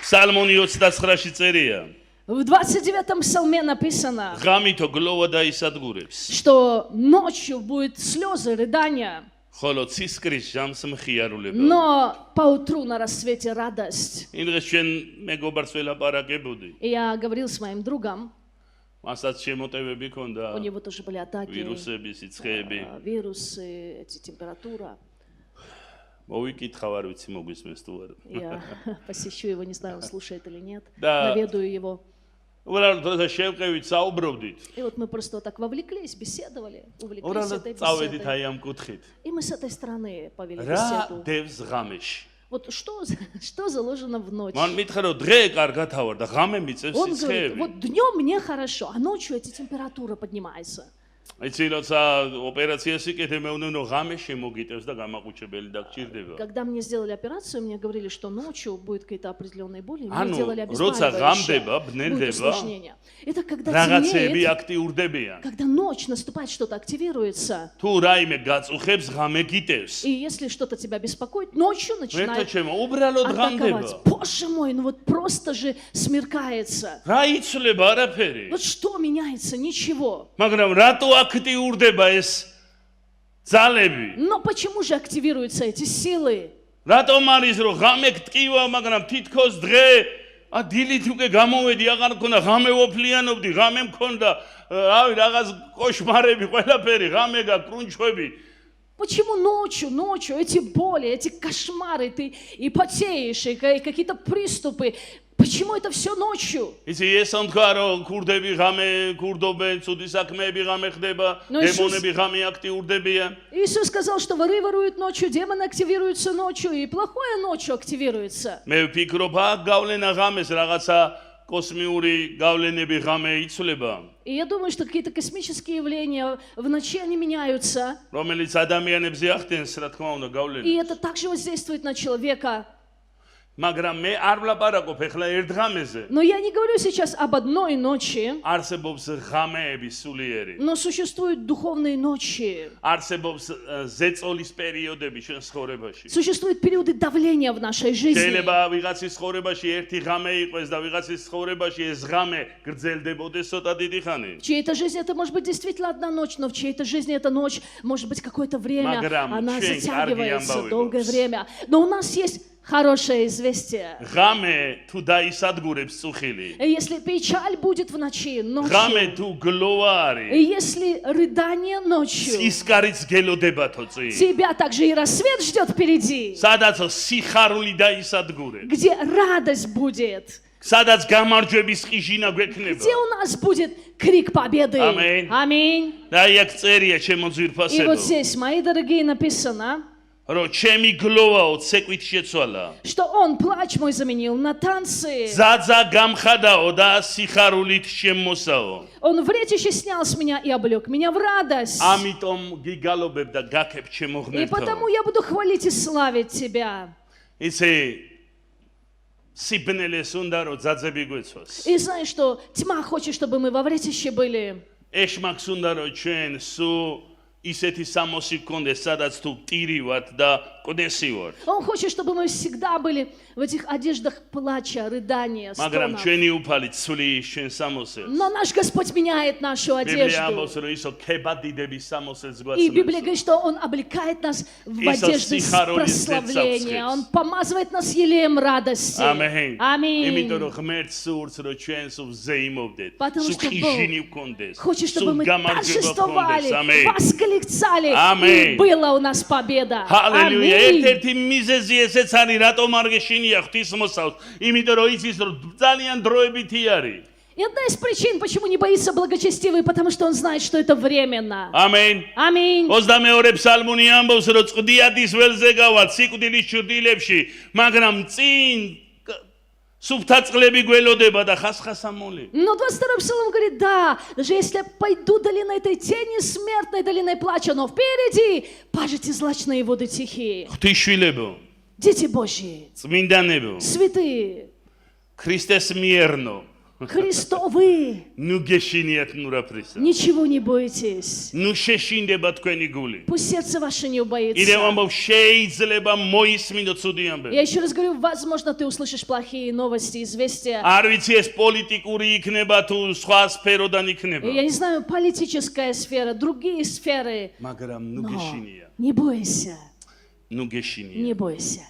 Псалмони 29-ში წერია. В 29-м псалме написано, ღამითო გლოვა დაისადგურებს. что ночью будет слезы, рыдания, ხოლო ცისკრის ჟამს მხიარულება. но поутру на рассвете радость. იმ დღეს ჩვენ მეგობარს ველაპარაკებოდი. И я говорил с моим другом, მასაც შემოტევები ქონდა. у него тоже были атаки, ვირუსები, სიცხეები. вирусы, эти, температура. მოვიკითხავ არ ვიცი მოგვისმენს თუ არა. Я посещу его, не знаю, он слушает или нет, Да. наведаю его. უბრალოდ როცა შევყევით საუბრობდით. И вот мы просто вот так вовлеклись, беседовали, увлеклись უბრალოდ этой წავედით беседой. აი ამ კუთხით. И мы с этой стороны повели რა беседу. დევს ღამეში? Вот что заложено в ночь? მან მითხრა რომ დღე კარგად ავარ და ღამე მიწევს Он говорит, სიცხეები. вот днем мне хорошо, а ночью эти температура поднимается. იცი როცა ოპერაციას იკეთე მე უნდა რომ ღამე შემოგიტევს და გამაყუჩებელი დაგჭირდება. Когда мне сделали операцию, мне говорили, что ночью будет какие-то определенные боли, мне ანუ делали როცა ღამდება, обезболивающее, будет ბნელდება, усложнение. Это когда რაღაცები темнеет, აქტიურდებიან. когда ночь наступает, что-то активируется. თუ რაიმე გაწუხებს, ღამე გიტევს. И если что-то тебя беспокоит, ночью მერტო начинает ჩემო, უბრალოდ ღამდება. атаковать. Боже мой, ну вот просто же смеркается. რა იცვლება არაფერი. Вот что меняется? Ничего. მაგრამ რატო აქტიურდება ეს ძალები? Но почему же активируются эти силы? რატომ არის რომ ღამე გტკივა, მაგრამ თითქოს დღე დილით უკვე გამოვედი, აღარ მქონდა ღამე ვოფლიანობდი, ღამე მქონდა, რავი, რაღაც კოშმარები, ყველაფერი, ღამე გაკრუნჩხვები. Почему ночью эти боли, эти кошмары, ты и потеешь, и какие-то приступы? Почему это все ночью? იცი ეს თქვა რომ ქურდები ღამე ქურდობენ, ცუდი საქმეები ღამე ხდება, დემონები ღამე აქტიურდებიან. Иисус сказал, что воры воруют ночью, демоны активируются ночью, и плохое ночью активируется. მე ვფიქრობ, აქ გავლენა ღამეს რაღაცა კოსმიური გავლენები ღამე იცვლება, И я думаю, что какие-то космические явления в ночи они меняются. რომელიც ადამიანებზე ახდენს, რა თქმა უნდა, И გავლენას. это также воздействует на человека. მაგრამ მე არ ვლაპარაკობ ეხლა ერთ ღამეზე. Но я не говорю сейчас об одной ночи, არსებობს ღამეები სულიერი. но существуют духовные ночи. არსებობს ზეწოლის პერიოდები ჩვენ ცხოვრებაში. Существуют периоды давления в нашей жизни. შეიძლება ვიღაცის ცხოვრებაში ერთი ღამე იყოს და ვიღაცის ცხოვრებაში ეს ღამე გრძელდებოდეს ცოტა დიდი ხანი. В чьей-то жизни это может быть действительно одна ночь, но в чьей-то жизни эта ночь может быть какое-то время, Маграм, она чей, затягивается аргиамбауи долгое бокс. время. Но у нас есть хорошее известие. ღამე თუ დაისადგურებს წუხილი. И если печаль будет в ночи, ღამე ночью, თუ გლოვა არის. и если рыдание ночью, სისკარიც გელოდებათო წინ. тебя также и рассвет ждет впереди, სადაც სიხარული დაისადგურებს. где радость будет, სადაც გამარჯვების ყიჟინა გვექნება. где у нас будет крик победы. Аминь. Аминь. და იქ წერია ჩემო И ძვირფასებო. вот здесь, мои дорогие, написано, რომ ჩემი გლოვაო ცეკვით შეცვალა. что он плач мой заменил на танцы. ძაძა გამხადაო და სიხარულით შემოსაო. Он вретище снял с меня и облег меня в радость. ამიტომ გიგალობებ და გაქებ ჩემო И потому ღმერთო. я буду хвалить и славить тебя. იცი სიბნელეს უნდა რომ ძაძები გვეცოს. И знаешь, что тьма хочет, чтобы мы во вретище были. ეშმაკს უნდა რომ ჩვენ სულ ისეთი სამოსი გქონდეს, სადაც თუ ტირივად და კოდესი ვარ. Он хочет, чтобы мы всегда были в этих одеждах плача, рыдания, მაგრამ стонов. ჩვენი უფალი ცვლის ჩვენ სამოსელს. Но наш Господь меняет нашу ბიბლია одежду. ამბობს რომ ისო ქებადიდების самосელს И Библия გვაცნობს. говорит, что Он облекает нас в Иисус одежды сихароли прославления. зецапсхес. Он помазывает нас елеем радости. ამენ. იმიტომ Аминь. რომ ღმერთს სურს რომ ჩვენ სულ ზეიმოვდეთ. Потому სულ что ხიჟინი ვქონდეს. Хочет, სულ чтобы мы გამარჯვება торжествовали, ვქონდეს. ამენ. восклицали, Аминь. и была у нас победа. ჰალელუია. Аминь. ერთ-ერთი მიზეზი ესეც არის, რატომ არ გეშინია ღვთისმოსავს. იმიტომ რომ იცის რომ ძალიან დროებითი არის. И одна из причин, почему не боится благочестивый, потому что он знает, что это временно. ამენ. Аминь. 22 ფსალმუნი ამბობს რომ წვდიადის ველზე გავალ სიკვდილის ჭრდილებში, მაგრამ წინ სუფთა წყლები გველოდება და ხასხასამული. Но 22-й псалом говорит, да, даже если я пойду долиной этой тени смертной, долиной плача, но впереди пажите злачные воды тихие. ღვთისშვილებო, Дети Божьи, წმინდანებო, святые, ქრისტეს მიერნო, Христовы, ნუ გეშინიათ ნურაფრისა. ничего не бойтесь. ნუ შეშინდება თქვენი გული. Пусть сердце ваше не კიდევ убоится. ამბობ შეიძლება მოისმინო ცუდი ამბები. Я еще раз говорю, возможно, ты услышишь плохие новости, известия. არ ვიცი ეს პოლიტიკური იქნება თუ სხვა სფეროდან იქნება. Я не знаю, политическая сфера, другие сферы. მაგრამ ნუ Но გეშინია. не бойся, ნუ გეშინია. не бойся.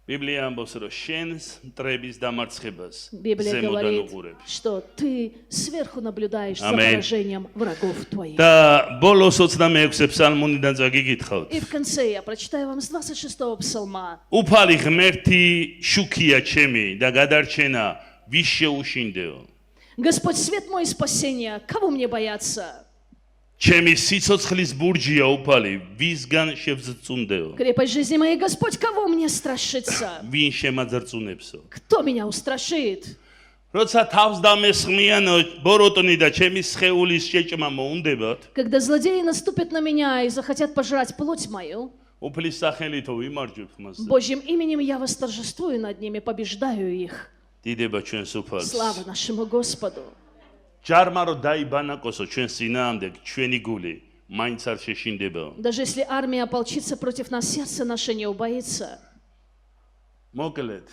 ბიბლია ამბობს რომ შენს მტრების დამარცხებას Библия ზემოდან говорит, უყურებ. что ты сверху наблюдаешь за Аминь. поражением врагов твоих. და ბოლოს 26 ფსალმუნიდან წაგიგითხავთ. И в конце я прочитаю вам с 26-го псалма. უფალი ღმერთი შუქია ჩემი და გადარჩენა ვის შეუშინდეო. Господь, свет мой спасения, кого мне бояться? ჩემი სიცოცხლის ბურჯია უფალი, ვისგან შევძწუნდეო. Крепость жизни моей, Господь, кого мне страшиться? ვინ შემაძრწუნებსო. Кто меня устрашит? როცა თავს დამესხმიანო ბოროტნი და ჩემი სხეულის შეჭმა მოუნდებათ, Когда злодеи наступят на меня и захотят пожрать плоть мою, უფლის სახელითო ვიმარჯვებ მას. Божьим именем я восторжествую над ними, побеждаю их. დიდება ჩვენს უფალს. Слава нашему Господу. ჯარმა რო დაიბანაკოსო ჩვენ სინაამდე ჩვენი გული მაინც არ შეშინდება. Даже если армия ополчится против нас, сердце наше не убоится. მოკლედ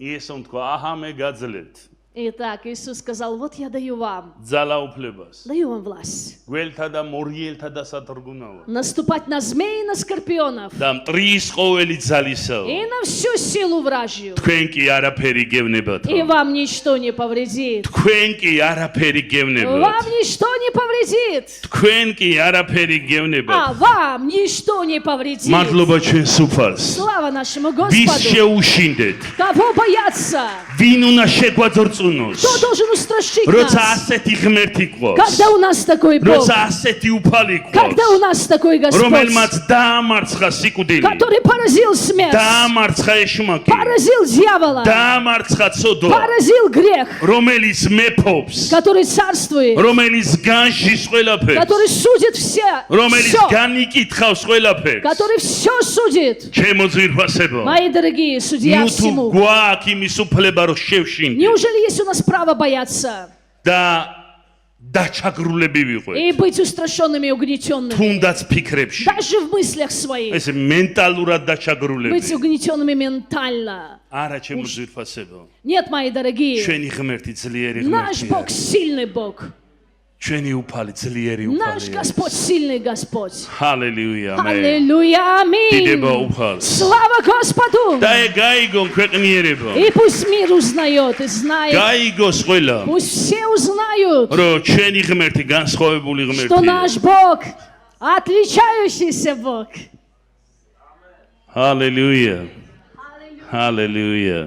იესომ თქვა აჰა მე გაძლევთ Итак, Иисус сказал, вот я даю вам ძალაუფლებას власть. გველთა და მორიელთა და სატრგუნავა Наступать на змей и на скорпионов. და მტრის ყოველი ძალისაო И на всю силу вражью. თქვენ კი არაფერი გევნებათ И вам ничто не повредит. თქვენ კი არაფერი გევნებათ Вам ничто не повредит. თქვენ კი არაფერი А გევნებათ вам ничто не повредит. მადლობა ჩვენს უფალს Слава нашему ვის Господу. შეუშინდეთ Кого бояться? ვინ უნდა შეგვაძორწუნოს Кто должен устрашить როცა нас? ასეთი ღმერთი გვყავს Когда у нас такой Бог? როცა ასეთი უფალი Когда у გვყავს нас такой Господь? რომელმაც დაამარცხა სიკვდილი Который поразил смерть. დაამარცხა ეშმაკი Поразил дьявола. დაამარცხა ცოდვა Поразил грех. რომელიც მეფობს Который царствует. რომელიც განშის ყველაფერს Который судит все. რომელიც Все. განიკითხავს ყველაფერს Который все судит. ჩემო ძვირფასებო Мои дорогие, судья ნუ თუ всему. გვაქვს იმის უფლება რომ შევშინდე Неужели есть у нас право бояться და დაჩაგრულები ვიყვეთ и быть устрашенными и угнетенными? თუნდაც ფიქრებში Даже в мыслях своих. ეს менталურად დაჩაგრულები Быть угнетенными ментально. არა ჩემო ძვირფასებო Нет, мои дорогие, ჩვენი ღმერთი ძლიერი наш Бог ღმერთია сильный Бог. ჩვენი უფალი ძლიერი Наш უფალია Господь сильный Господь. ჰალელუია მე Аллилуйя, დიდება аминь. უფალს Слава Господу. და გაიგონ ქვეყნიერება И пусть мир узнает и знает. გაიგოს ყველა Пусть все узнают, რომ ჩვენი ღმერთი განსხვავებული что ღმერთია наш Бог отличающийся Бог. ჰალელუია ჰალელუია